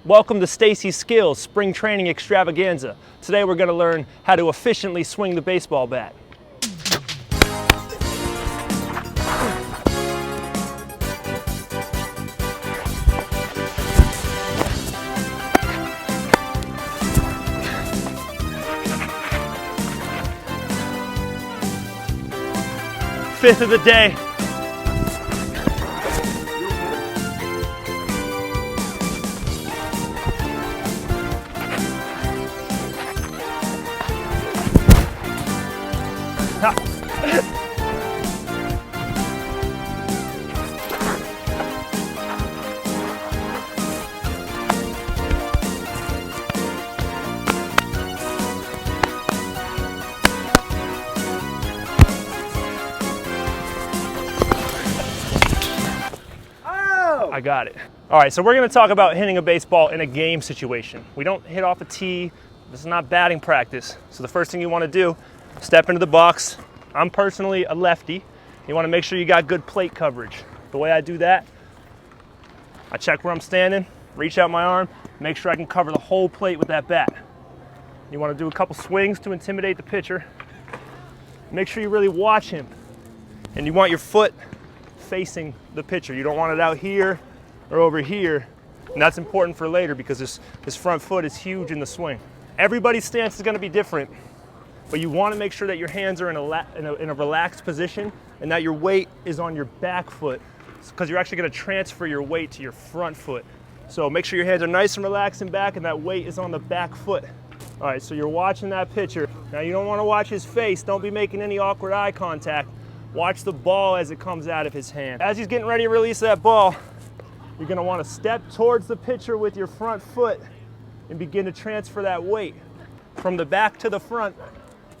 Welcome to Stacey's Skills Spring Training Extravaganza. Today we're going to learn how to efficiently swing the baseball bat. Fifth of the day. I got it. All right, so we're going to talk about hitting a baseball in a game situation. We don't hit off a tee. This is not batting practice. So the first thing you want to do, step into the box. I'm personally a lefty. You want to make sure you got good plate coverage. The way I do that, I check where I'm standing, reach out my arm, make sure I can cover the whole plate with that bat. You want to do a couple swings to intimidate the pitcher. Make sure you really watch him. And you want your foot facing the pitcher. You don't want it out here or over here. And that's important for later because this front foot is huge in the swing. Everybody's stance is going to be different, but you want to make sure that your hands are in a relaxed position and that your weight is on your back foot because you're actually going to transfer your weight to your front foot. So make sure your hands are nice and relaxed and back and that weight is on the back foot. All right, so you're watching that pitcher. Now you don't want to watch his face. Don't be making any awkward eye contact. Watch the ball as it comes out of his hand. As he's getting ready to release that ball, you're going to want to step towards the pitcher with your front foot and begin to transfer that weight from the back to the front.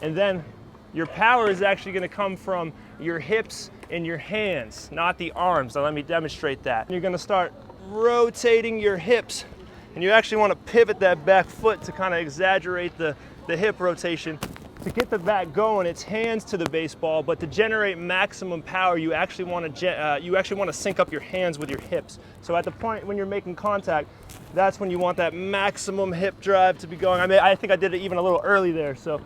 And then your power is actually going to come from your hips and your hands, not the arms. Now let me demonstrate that. You're going to start rotating your hips, and you actually want to pivot that back foot to kind of exaggerate the hip rotation. To get the bat going, it's hands to the baseball, but to generate maximum power, you actually want to sync up your hands with your hips. So at the point when you're making contact, that's when you want that maximum hip drive to be going. I think I did it even a little early there. So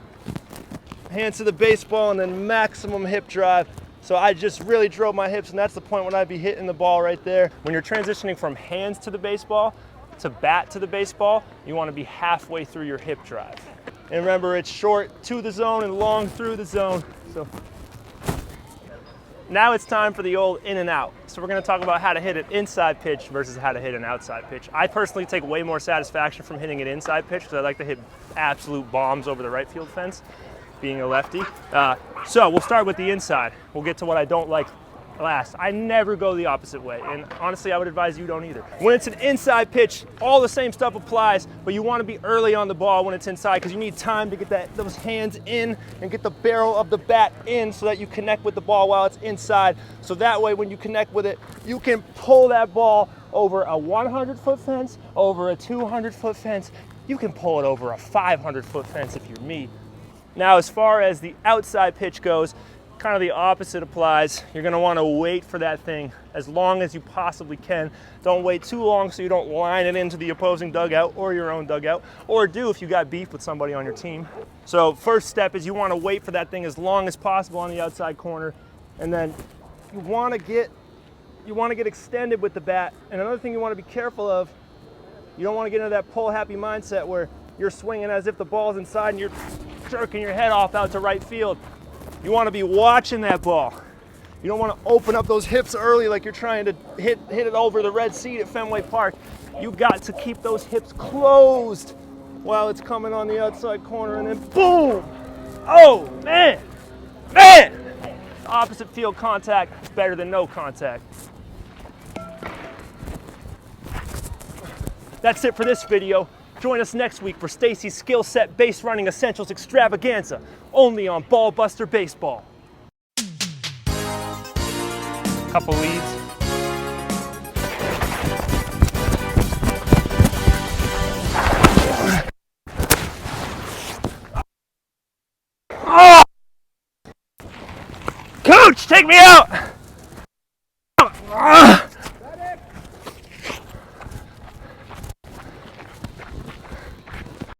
hands to the baseball and then maximum hip drive. So I just really drove my hips, and that's the point when I'd be hitting the ball right there. When you're transitioning from hands to the baseball to bat to the baseball, you want to be halfway through your hip drive. And remember, it's short to the zone and long through the zone. So now it's time for the old in and out. So we're going to talk about how to hit an inside pitch versus how to hit an outside pitch. I personally take way more satisfaction from hitting an inside pitch because I like to hit absolute bombs over the right field fence, being a lefty. So we'll start with the inside. We'll get to what I don't like last. I never go the opposite way, and honestly I would advise you don't either. When it's an inside pitch, all the same stuff applies, but you want to be early on the ball when it's inside because you need time to get those hands in and get the barrel of the bat in so that you connect with the ball while it's inside. So that way when you connect with it, you can pull that ball over a 100-foot fence, over a 200-foot fence. You can pull it over a 500-foot fence if you're me. Now as far as the outside pitch goes, kind of the opposite applies. You're going to want to wait for that thing as long as you possibly can. Don't wait too long so you don't line it into the opposing dugout or your own dugout, or do if you got beef with somebody on your team. So first step is you want to wait for that thing as long as possible on the outside corner, and then you want to get extended with the bat. And another thing you want to be careful of, you don't want to get into that pull happy mindset where you're swinging as if the ball's inside and you're jerking your head off out to right field. You want to be watching that ball. You don't want to open up those hips early like you're trying to hit it over the red seat at Fenway Park. You've got to keep those hips closed while it's coming on the outside corner, and then boom! Oh, man! Man! Opposite field contact is better than no contact. That's it for this video. Join us next week for Stacey's Skill Set Base Running Essentials Extravaganza, only on Ball Buster Baseball. Couple leads. Oh! Coach, take me out!